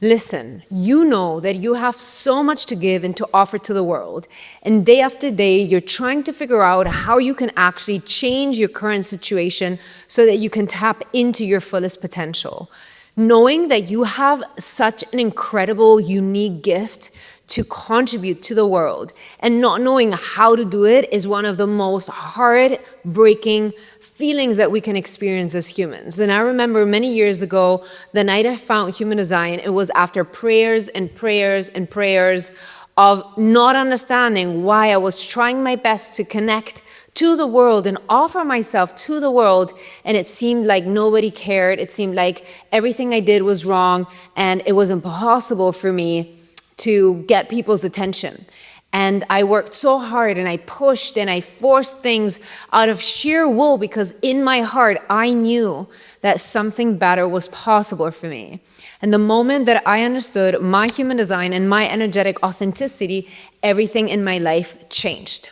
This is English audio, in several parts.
Listen, you know that you have so much to give and to offer to the world. And day after day, you're trying to figure out how you can actually change your current situation so that you can tap into your fullest potential. Knowing that you have such an incredible, unique gift to contribute to the world and not knowing how to do it is one of the most heartbreaking feelings that we can experience as humans. And I remember many years ago, the night I found human design, it was after prayers and prayers and prayers of not understanding why I was trying my best to connect to the world and offer myself to the world, and it seemed like nobody cared. It seemed like everything I did was wrong, and it was impossible for me to get people's attention. And I worked so hard and I pushed and I forced things out of sheer will because in my heart I knew that something better was possible for me. And the moment that I understood my human design and my energetic authenticity, everything in my life changed.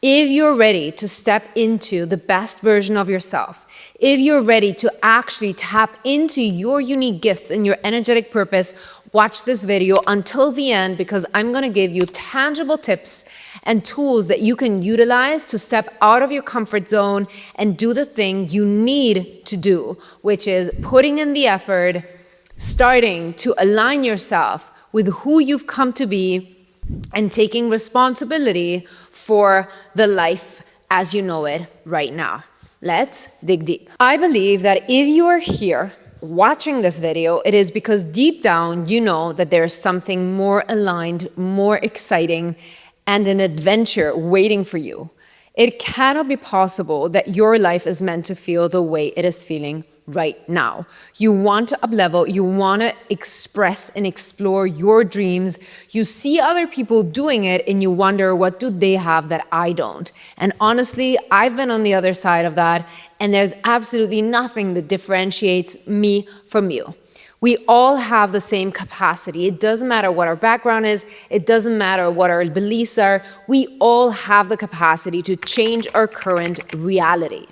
If you're ready to step into the best version of yourself, if you're ready to actually tap into your unique gifts and your energetic purpose, watch this video until the end because I'm going to give you tangible tips and tools that you can utilize to step out of your comfort zone and do the thing you need to do, which is putting in the effort, starting to align yourself with who you've come to be, and taking responsibility for the life as you know it right now. Let's dig deep. I believe that if you are here watching this video, it is because deep down you know that there's something more aligned, more exciting, and an adventure waiting for you. It cannot be possible that your life is meant to feel the way it is feeling right now. You want to uplevel, you want to express and explore your dreams. You see other people doing it and you wonder, what do they have that I don't? And honestly, I've been on the other side of that, and there's absolutely nothing that differentiates me from you. We all have the same capacity. It doesn't matter what our background is. It doesn't matter what our beliefs are. We all have the capacity to change our current reality.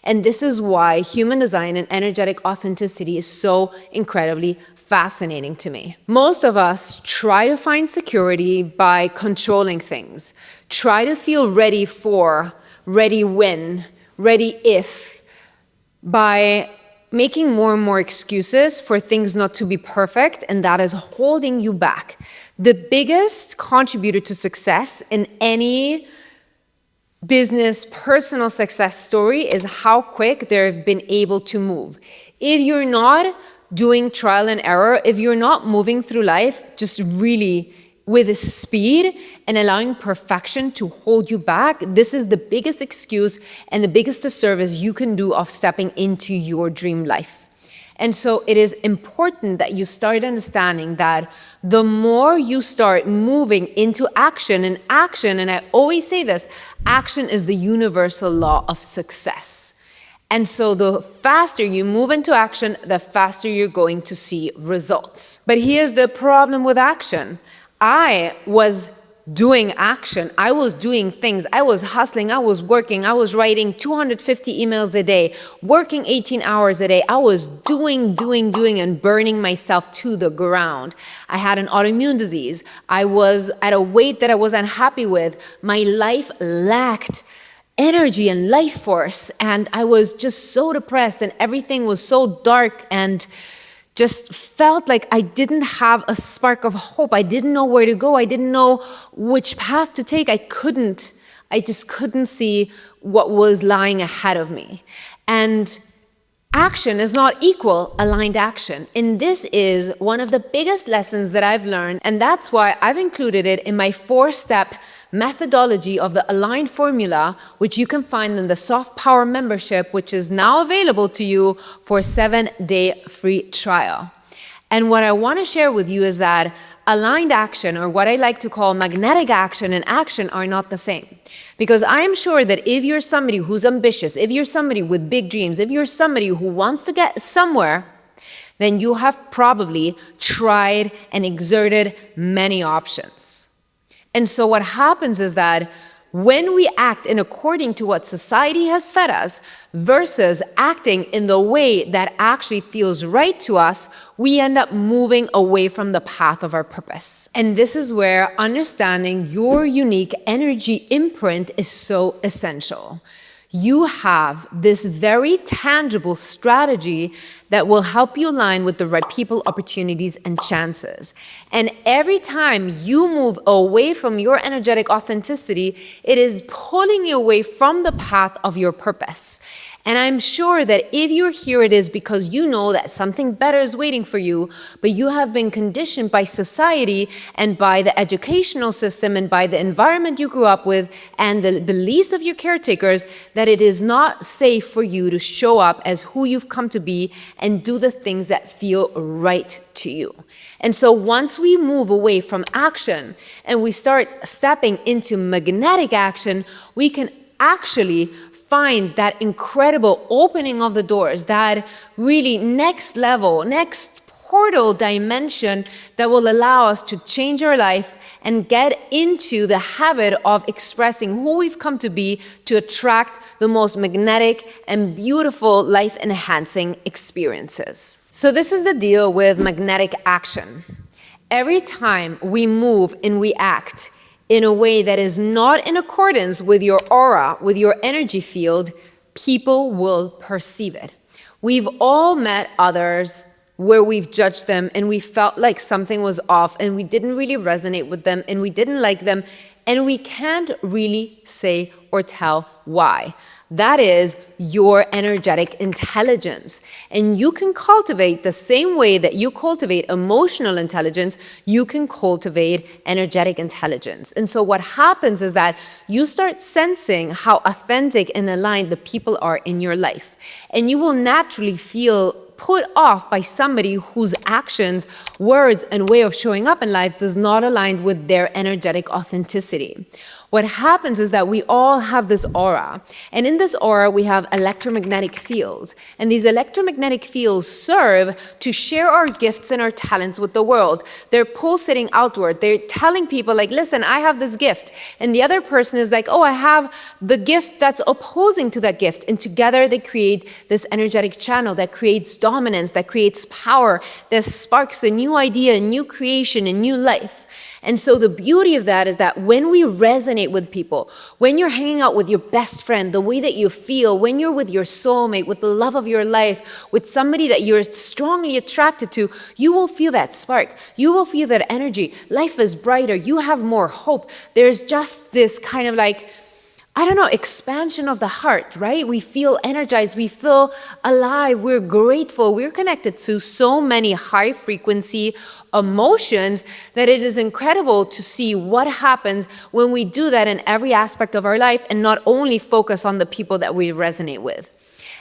And this is why human design and energetic authenticity is so incredibly fascinating to me. Most of us try to find security by controlling things, try to feel ready for, ready when, ready if, by making more and more excuses for things not to be perfect, and that is holding you back. The biggest contributor to success in any business, personal success story is how quick they've been able to move. If you're not doing trial and error, if you're not moving through life just really with speed and allowing perfection to hold you back, this is the biggest excuse and the biggest disservice you can do of stepping into your dream life. And so it is important that you start understanding that the more you start moving into action, and I always say this, action is the universal law of success. And so the faster you move into action, the faster you're going to see results. But here's the problem with action. I was doing action. I was doing things. I was hustling. I was working. I was writing 250 emails a day, working 18 hours a day. I was doing, and burning myself to the ground. I had an autoimmune disease. I was at a weight that I was unhappy with. My life lacked energy and life force, and I was just so depressed, and everything was so dark and just felt like I didn't have a spark of hope. I didn't know where to go. I didn't know which path to take. I just couldn't see what was lying ahead of me. And action is not equal aligned action. And this is one of the biggest lessons that I've learned. And that's why I've included it in my 4-step methodology of the aligned formula, which you can find in the Soft Power membership, which is now available to you for a 7-day free trial. And what I want to share with you is that aligned action, or what I like to call magnetic action, and action are not the same. Because I am sure that if you're somebody who's ambitious, if you're somebody with big dreams, if you're somebody who wants to get somewhere, then you have probably tried and exerted many options. And so what happens is that when we act in according to what society has fed us versus acting in the way that actually feels right to us, we end up moving away from the path of our purpose. And this is where understanding your unique energy imprint is so essential. You have this very tangible strategy that will help you align with the right people, opportunities, and chances. And every time you move away from your energetic authenticity, it is pulling you away from the path of your purpose. And I'm sure that if you're here, it is because you know that something better is waiting for you, but you have been conditioned by society and by the educational system and by the environment you grew up with and the beliefs of your caretakers that it is not safe for you to show up as who you've come to be and do the things that feel right to you. And so once we move away from action and we start stepping into magnetic action, we can actually find that incredible opening of the doors, that really next level, next portal dimension that will allow us to change our life and get into the habit of expressing who we've come to be to attract the most magnetic and beautiful life-enhancing experiences. So this is the deal with magnetic action. Every time we move and we act in a way that is not in accordance with your aura, with your energy field, people will perceive it. We've all met others where we've judged them and we felt like something was off and we didn't really resonate with them and we didn't like them and we can't really say or tell why. That is your energetic intelligence. And you can cultivate the same way that you cultivate emotional intelligence, you can cultivate energetic intelligence. And so what happens is that you start sensing how authentic and aligned the people are in your life. And you will naturally feel put off by somebody whose actions, words, and way of showing up in life does not align with their energetic authenticity. What happens is that we all have this aura, and in this aura we have electromagnetic fields, and these electromagnetic fields serve to share our gifts and our talents with the world. They're pulsating outward. They're telling people like, listen, I have this gift, and the other person is like, oh, I have the gift that's opposing to that gift, and together they create this energetic channel that creates dominance, that creates power, that sparks a new idea, a new creation, a new life. And so the beauty of that is that when we resonate with people, when you're hanging out with your best friend, the way that you feel, when you're with your soulmate, with the love of your life, with somebody that you're strongly attracted to, you will feel that spark. You will feel that energy. Life is brighter. You have more hope. There's just this kind of like, I don't know, expansion of the heart, right? We feel energized, we feel alive, we're grateful, we're connected to so many high frequency emotions that it is incredible to see what happens when we do that in every aspect of our life and not only focus on the people that we resonate with.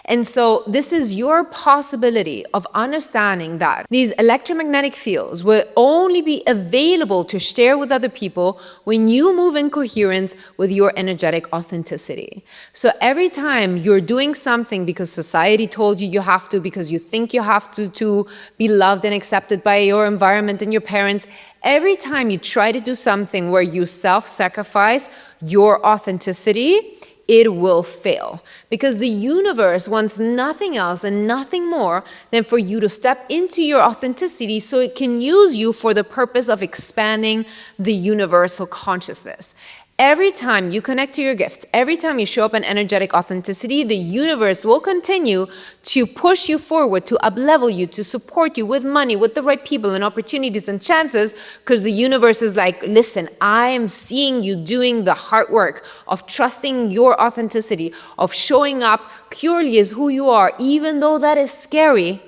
And so this is your possibility of understanding that these electromagnetic fields will only be available to share with other people when you move in coherence with your energetic authenticity. So every time you're doing something because society told you you have to, because you think you have to be loved and accepted by your environment and your parents, every time you try to do something where you self-sacrifice your authenticity, it will fail, because the universe wants nothing else and nothing more than for you to step into your authenticity so it can use you for the purpose of expanding the universal consciousness. Every time you connect to your gifts, every time you show up in energetic authenticity, the universe will continue to push you forward, to up-level you, to support you with money, with the right people and opportunities and chances, because the universe is like, listen, I am seeing you doing the hard work of trusting your authenticity, of showing up purely as who you are, even though that is scary.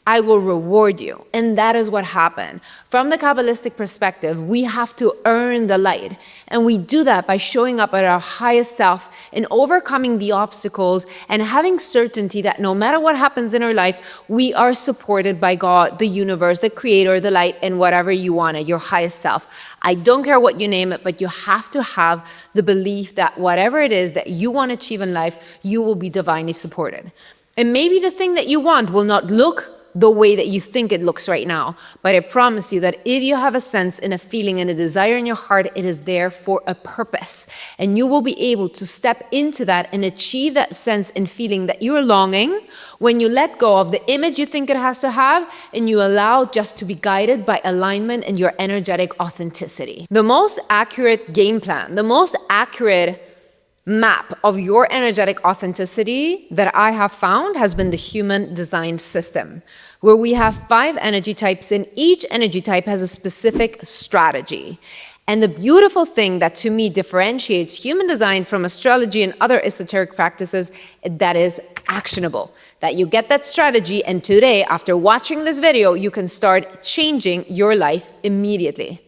I will reward you. And that is what happened. From the Kabbalistic perspective, we have to earn the light. And we do that by showing up at our highest self and overcoming the obstacles and having certainty that no matter what happens in our life, we are supported by God, the universe, the creator, the light, and whatever you want at your highest self. I don't care what you name it, but you have to have the belief that whatever it is that you want to achieve in life, you will be divinely supported. And maybe the thing that you want will not look the way that you think it looks right now. But I promise you that if you have a sense and a feeling and a desire in your heart, it is there for a purpose. And you will be able to step into that and achieve that sense and feeling that you're longing when you let go of the image you think it has to have and you allow just to be guided by alignment and your energetic authenticity. The most accurate game plan, the most accurate map of your energetic authenticity that I have found has been the human design system, where we have 5 energy types and each energy type has a specific strategy. And the beautiful thing that to me differentiates human design from astrology and other esoteric practices, that is actionable. That you get that strategy and today, after watching this video, you can start changing your life immediately.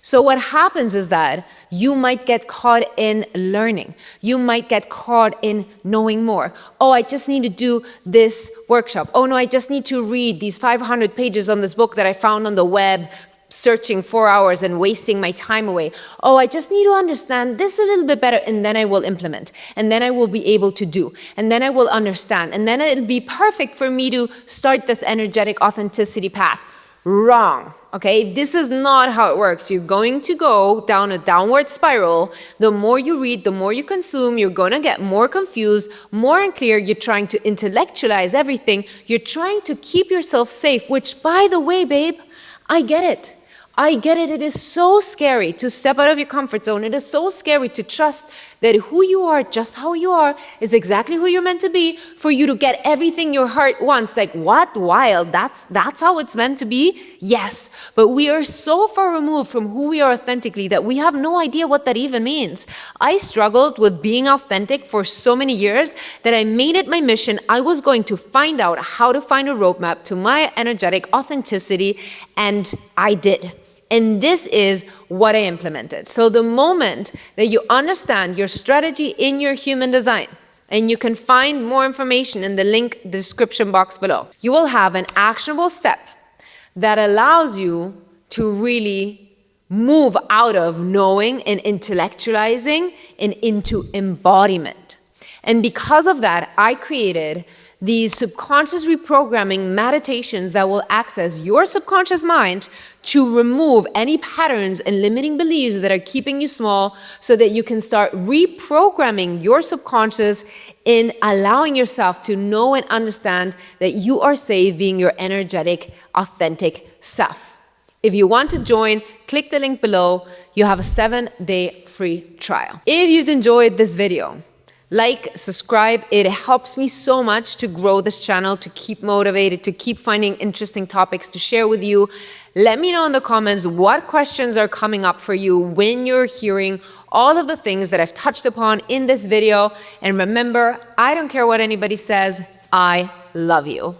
So what happens is that you might get caught in learning. You might get caught in knowing more. Oh, I just need to do this workshop. Oh no, I just need to read these 500 pages on this book that I found on the web, searching 4 hours and wasting my time away. Oh, I just need to understand this a little bit better and then I will implement. And then I will be able to do. And then I will understand. And then it'll be perfect for me to start this energetic authenticity path. Wrong. Okay, this is not how it works. You're going to go down a downward spiral. The more you read, the more you consume, you're going to get more confused, more unclear. You're trying to intellectualize everything. You're trying to keep yourself safe, which, by the way, babe, I get it. I get it. It is so scary to step out of your comfort zone. It is so scary to trust that who you are, just how you are, is exactly who you're meant to be for you to get everything your heart wants. Like, what? Wild? That's how it's meant to be? Yes. But we are so far removed from who we are authentically that we have no idea what that even means. I struggled with being authentic for so many years that I made it my mission. I was going to find out how to find a roadmap to my energetic authenticity, and I did. And this is what I implemented. So the moment that you understand your strategy in your human design, and you can find more information in the link description box below, you will have an actionable step that allows you to really move out of knowing and intellectualizing and into embodiment. And because of that, I created these subconscious reprogramming meditations that will access your subconscious mind to remove any patterns and limiting beliefs that are keeping you small so that you can start reprogramming your subconscious in allowing yourself to know and understand that you are safe being your energetic, authentic self. If you want to join, click the link below. You have a 7-day free trial. If you've enjoyed this video, like, subscribe. It helps me so much to grow this channel, to keep motivated, to keep finding interesting topics to share with you. Let me know in the comments what questions are coming up for you when you're hearing all of the things that I've touched upon in this video. And remember, I don't care what anybody says. I love you.